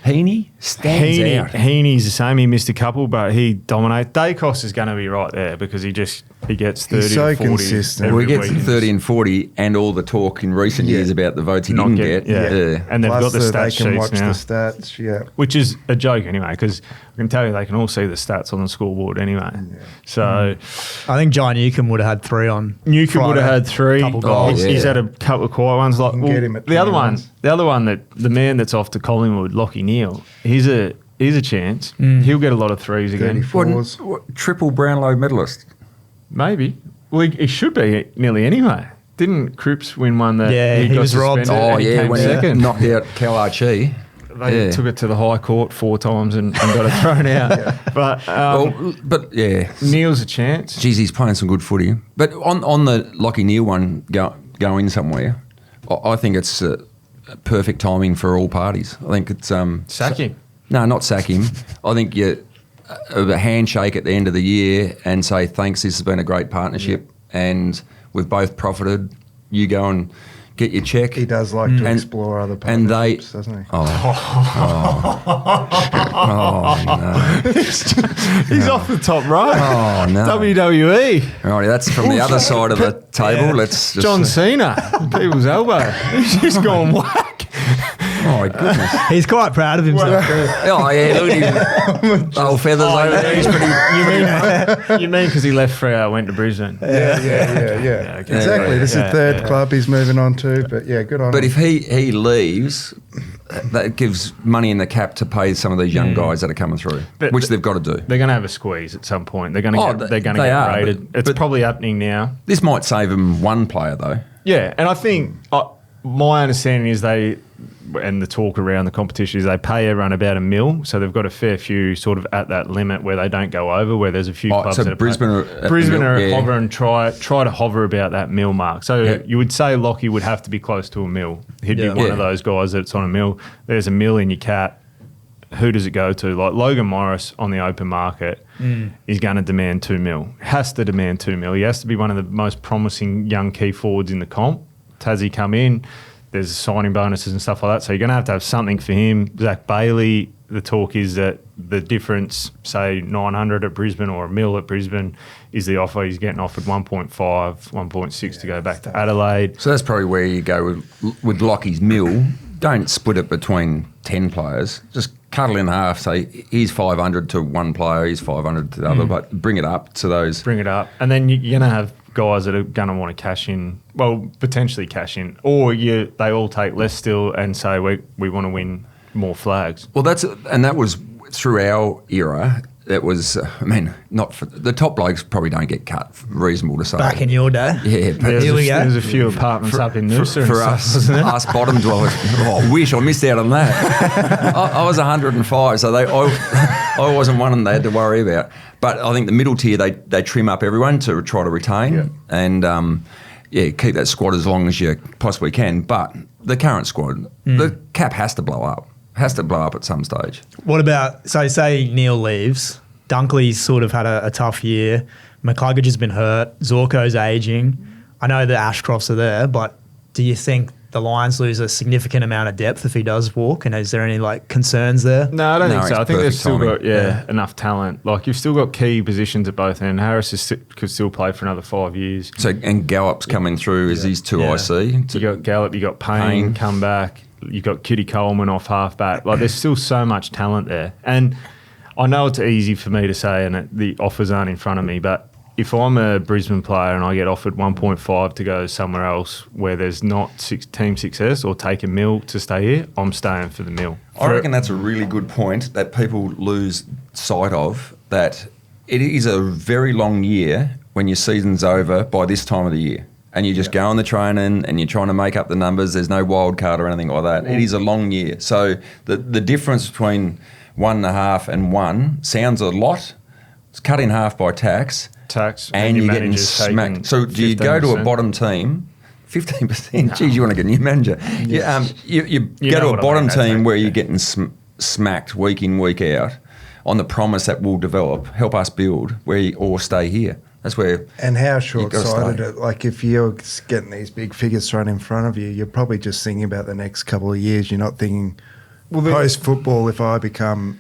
Heaney stands out. Heaney's the same. He missed a couple, but he dominates. Dacos is going to be right there because he gets 30 He's so to 40 consistent. Well, every he gets week. 30 and 40 and all the talk in recent years about the votes he Not didn't get- get. yeah. And they've Plus got the they stats can sheets watch now. the stats, yeah. Which is a joke anyway, because I can tell you they can all see the stats on the scoreboard anyway. So I think Jai Newcomb would have had 3 on. Newcomb would have Friday. had 3. Couple goals. He's Yeah. had a couple of quiet ones. Like can get him at the other 20 one, runs. the man that's off to Collingwood, Lockie Neal. He's a chance. He'll get a lot of threes again. 34s. What, triple Brownlow medalist. Maybe. Well, he should be nearly anyway. Didn't Cripps win one that Yeah, he got was robbed. suspended and he came when second? he knocked out Cal Archie. They took it to the High Court 4 times and got it thrown out. But Neil's a chance. Geez, he's playing some good footy. But on the Lockie Neal one going somewhere, I think it's perfect timing for all parties. I think it's Sack him. No, not sack him. I think you a handshake at the end of the year and say thanks. This has been a great partnership, and we've both profited. You go and get your check. He does like to explore other and they- partnerships, doesn't he? He's off the top right. Oh no! WWE. Right, that's from the other side of the table. Let's just, John Cena. People's elbow. He's just gone whack. Oh my goodness! He's quite proud of himself. Oh yeah, look at his old feathers over there. He's pretty. You mean because he left Freo, went to Brisbane? Yeah. okay. Exactly. This is the third club he's moving on to, but yeah, good on But him. if he leaves, that gives money in the cap to pay some of these young guys that are coming through, But- which they've got to do. They're going to have a squeeze at some point. They're going to Oh, get. they- They're going to they get are, rated. but- It's but- probably happening now. This might save them one player though. Yeah, and I think my understanding is and the talk around the competition is they pay everyone about $1 million, so they've got a fair few sort of at that limit where they don't go over, where there's a few clubs so that Brisbane are hovering, try to hover about that $1 million mark. So you would say Lockie would have to be close to $1 million. He'd be one of those guys that's on $1 million. There's $1 million in your cat. Who does it go to? Like Logan Morris on the open market is going to demand $2 million. Has to demand $2 million. He has to be one of the most promising young key forwards in the comp. Tassie come in. There's signing bonuses and stuff like that. So you're going to have something for him. Zach Bailey, the talk is that the difference, say 900 at Brisbane or $1 million at Brisbane, is the offer. He's getting offered 1.5, 1.6 to go back to Adelaide. So that's probably where you go with Lockie's mill. Don't split it between 10 players. Just cut it in half. Say, here's 500 to one player, here's 500 to the other, but bring it up to those. Bring it up. And then you're going to have guys that are going to want to cash in, well, potentially cash in, or they all take less still and say we want to win more flags. Well, that was through our era. It was, not for the top blokes probably don't get cut. Reasonable to say. Back in your day. Yeah, but Here we go. There's a few apartments up in Noosa for us bottom dwellers. I wish I missed out on that. I was 105, so I wasn't one of them they had to worry about. But I think the middle tier they trim up everyone to try to retain and keep that squad as long as you possibly can. But the current squad, the cap has to blow up. Has to blow up at some stage. What about, so say Neil leaves, Dunkley's sort of had a tough year, McCluggage has been hurt, Zorko's ageing. I know the Ashcrofts are there, but do you think the Lions lose a significant amount of depth if he does walk? And is there any concerns there? No, I don't think so. I think they've still got enough talent. Like you've still got key positions at both ends. Harris could still play for another 5 years. So and Gallup's coming through as his 2IC. You got Gallup, you got Payne come back. You've got Kitty Coleman off halfback. Like, there's still so much talent there. And I know it's easy for me to say and the offers aren't in front of me, but if I'm a Brisbane player and I get offered 1.5 to go somewhere else where there's not team success or take $1 million to stay here, I'm staying for the $1 million. I reckon that's a really good point that people lose sight of, that it is a very long year when your season's over by this time of the year. And you just go on the training and you're trying to make up the numbers. There's no wild card or anything like that. It is a long year. So the difference between 1.5 and 1 sounds a lot. It's cut in half by tax. And you're getting smacked. So do you go to a bottom team, 15%? Geez, you want to get a new manager. You go to a bottom team where you're getting smacked week in, week out on the promise that we'll develop, help us build, or stay here. That's where. And how short-sighted like if you're getting these big figures thrown in front of you, you're probably just thinking about the next couple of years. You're not thinking, post-football, if I become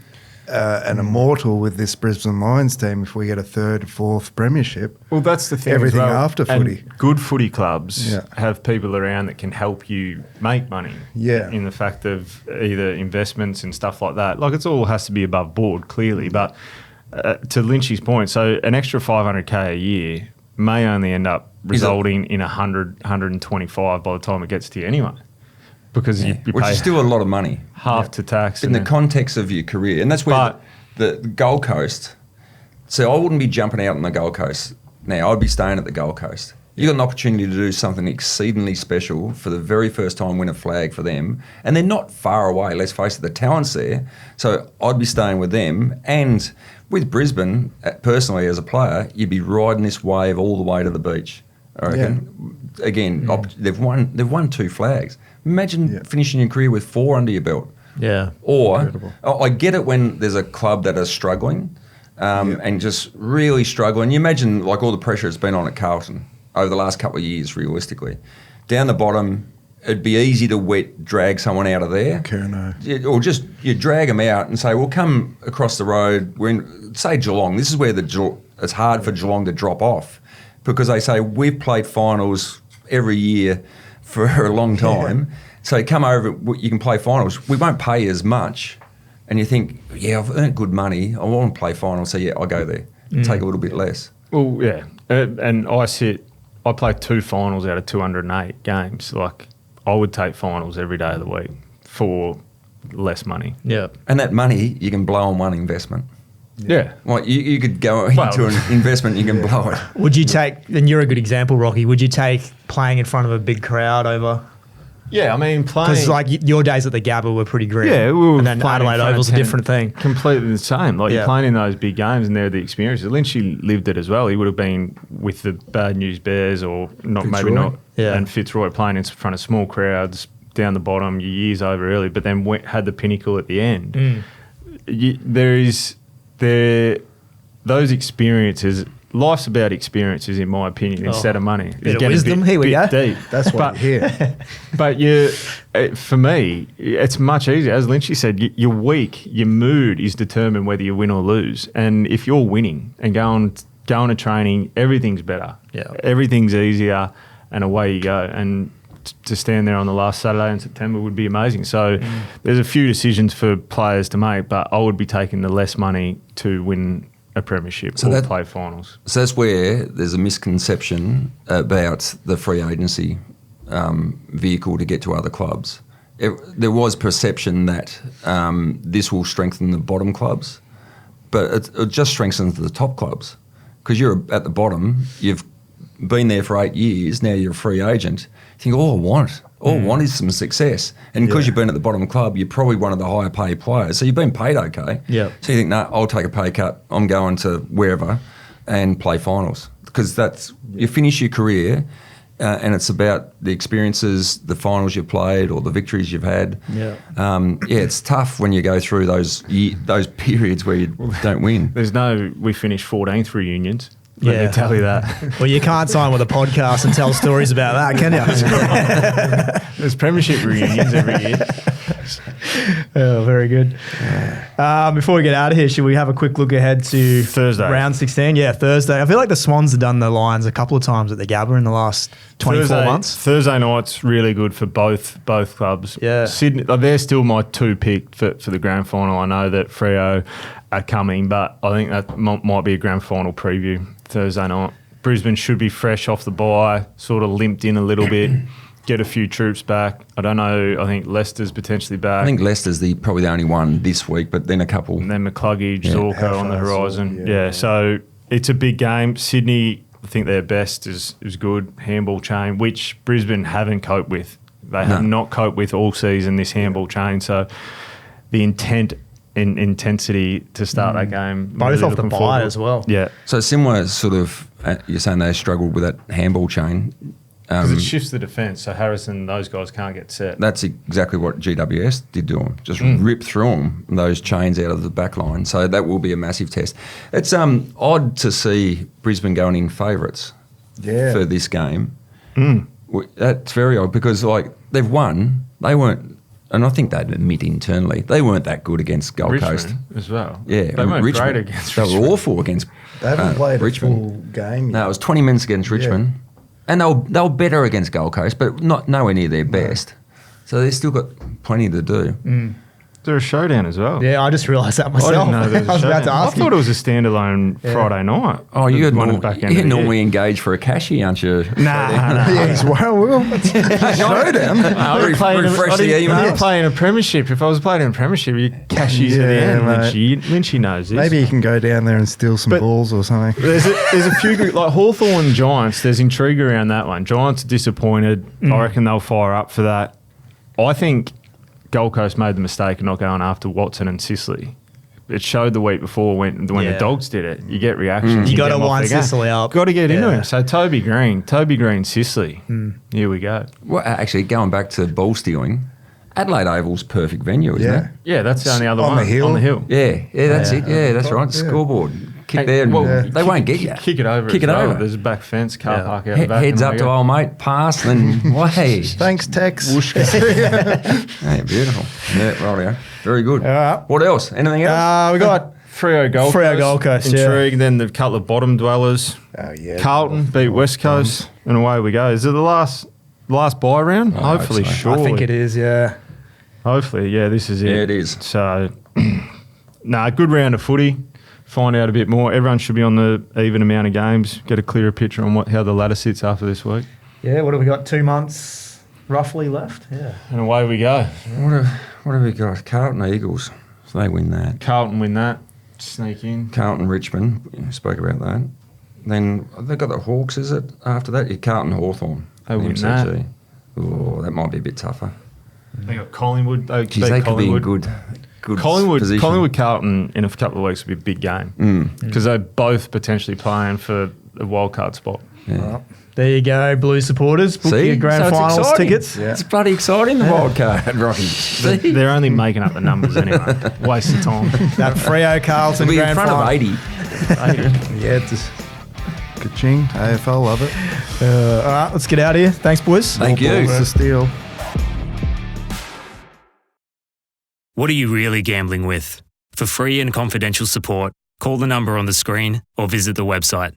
an immortal with this Brisbane Lions team, if we get a third, fourth premiership. Well, that's the thing. Everything after footy. And good footy clubs have people around that can help you make money. Yeah. In the fact of either investments and stuff like that. Like, it all has to be above board, clearly, but. To Lynchy's point, so an extra $500K a year may only end up resulting in 100, 125 by the time it gets to you anyway. Because you which pay is still a lot of money. Half to tax. In the context of your career. And that's where the Gold Coast, so I wouldn't be jumping out on the Gold Coast now. I'd be staying at the Gold Coast. You got an opportunity to do something exceedingly special for the very first time, win a flag for them. And they're not far away, let's face it, the talent's there. So I'd be staying with them. And with Brisbane, personally as a player, you'd be riding this wave all the way to the beach, I reckon. Yeah. Again, they've won 2 flags. Imagine finishing your career with 4 under your belt. Yeah. Or, I get it when there's a club that is struggling and just really struggling. You imagine like all the pressure it's been on at Carlton over the last couple of years, realistically. Down the bottom, it'd be easy to drag someone out of there. Or just you drag them out and say, well, come across the road. We're in, say, Geelong. This is where it's hard for Geelong to drop off because they say, we've played finals every year for a long time. So come over, you can play finals. We won't pay as much. And you think, I've earned good money. I want to play finals. So, I'll go there. Take a little bit less. Well, yeah. And I played 2 finals out of 208 games. Like, I would take finals every day of the week for less money. Yeah. And that money you can blow on one investment. Yeah. Like you could go into an investment, you can blow it. Would you take, and you're a good example, Rocky, would you take playing in front of a big crowd over Yeah, I mean, playing... Because, like, your days at the Gabba were pretty grim. Yeah, we were and then playing in Adelaide front of Oval's a 10, different thing. Completely the same. Like, Yeah. you're playing in those big games and they're the experiences. Lynchy lived it as well. He would have been with the Bad News Bears or not, maybe not. Yeah. And Fitzroy playing in front of small crowds, down the bottom, your years over early, but then had the pinnacle at the end. Those experiences... Life's about experiences, in my opinion, instead of money. Bit of wisdom, here we go. Deep. That's what you hear. But for me, it's much easier. As Lynchy said, your week, your mood is determined whether you win or lose. And if you're winning and going to training, everything's better. Yeah. Everything's easier, and away you go. And to stand there on the last Saturday in September would be amazing. So there's a few decisions for players to make, but I would be taking the less money to win a premiership or play finals. So that's where there's a misconception about the free agency vehicle to get to other clubs. There was perception that this will strengthen the bottom clubs, but it just strengthens the top clubs because you're at the bottom, you've been there for 8 years, now you're a free agent. You think, all I want is some success. And because you've been at the bottom club, you're probably one of the higher paid players. So you've been paid okay. Yeah. So you think, no, I'll take a pay cut. I'm going to wherever and play finals. Because you finish your career and it's about the experiences, the finals you've played or the victories you've had. Yeah. It's tough when you go through those periods where you don't win. We finished 14th reunions. Let me tell you that. Well, you can't sign with a podcast and tell stories about that, can you? There's premiership reunions every year. Oh, very good. Before we get out of here, should we have a quick look ahead to Thursday. round 16? Yeah, Thursday. I feel like the Swans have done the Lions a couple of times at the Gabba in the last 24 months. Thursday night's really good for both clubs. Yeah. Sydney, they're still my two pick for the grand final. I know that Freo are coming, but I think that might be a grand final preview Thursday night. Brisbane should be fresh off the bye, sort of limped in a little bit, get a few troops back. I don't know. I think Leicester's potentially back. I think Leicester's probably the only one this week, but then a couple. And then McCluggage, Zorko on the horizon. So it's a big game. Sydney, I think their best is good. Handball chain, which Brisbane haven't coped with. They have not coped with all season, this handball chain. So the intensity to start that game. Both really off the bye as well. Yeah. So similar sort of, you're saying they struggled with that handball chain. Because it shifts the defence, so Harrison, those guys can't get set. That's exactly what GWS did to them. Just rip through them, those chains out of the back line. So that will be a massive test. It's odd to see Brisbane going in favourites for this game. That's very odd because, they've won. They weren't, and I think they'd admit internally, they weren't that good against Gold Richmond Coast. as well. Yeah. They weren't Richmond, great against They Richmond. were awful against They haven't played Richmond. a full game yet. No, it was 20 minutes against Richmond. And they were better against Gold Coast, but nowhere near their best. So they've still got plenty to do. They're a showdown as well. Yeah, I just realised that myself. I didn't know there was a I was about to showdown. ask I thought it was a standalone Friday night. Oh, you're Year. normally engaged for a cashy, aren't you? Nah. Yeah, he's showdown. Refresh the email. I'm playing a premiership. If I was playing in a premiership, you cashies at the end. Lynchy knows this. Maybe you can go down there and steal some balls or something. There's a few good, like Hawthorn and Giants. There's intrigue around that one. Giants are disappointed. I reckon they'll fire up for that. I think Gold Coast made the mistake of not going after Watson and Sicily. It showed the week before when the Dogs did it. You get reactions. You got get to them off wind their game. Sicily up. Got to get into him. So Toby Green, Sicily. Here we go. Well, actually, going back to ball stealing, Adelaide Oval's perfect venue, isn't it? Yeah, that's the only other On one. the hill. On the hill. Yeah, that's it. Yeah, that's right. Scoreboard. Kick there. They won't get you. Kick it over. Kick it as well. over. There's a back fence, car park out the back. Heads and up away to you go. old mate, pass, then way. Thanks, Tex. Hey, beautiful. Yeah, right. Very good. right. What else? Anything else? We got Freo Gold Coast. yeah. Intrigue. Then the couple of bottom dwellers. Oh, yeah. Carlton beat West Coast, and away we go. Is it the last bye round? Hopefully, hope so. surely. I think it is, yeah. Hopefully, yeah, this is it. Yeah, it is. So, good round of footy. Find out a bit more. Everyone should be on the even amount of games. Get a clearer picture on how the ladder sits after this week. Yeah, what have we got? 2 months roughly left? Yeah. And away we go. What have we got? Carlton Eagles. So they win that. Carlton win that. Sneak in. Carlton Richmond. We spoke about that. Then they've got the Hawks, is it? After that, Carlton Hawthorn. They win that. Oh, that might be a bit tougher. They got Collingwood. Geez, they could be in good position. Collingwood Carlton in a couple of weeks would be a big game because they're both potentially playing for a wildcard spot. Yeah. Well, there you go, Blues supporters. Book See? your grand So it's finals exciting. tickets. It's bloody exciting, the wild card, Rocky. See? They're only making up the numbers anyway. Waste of time. That Freo Carlton It'll be in grand front final. of 80. Yeah, just ka-ching. AFL, love it. All right, let's get out of here. Thanks, boys. Thank you. Balls to steal. What are you really gambling with? For free and confidential support, call the number on the screen or visit the website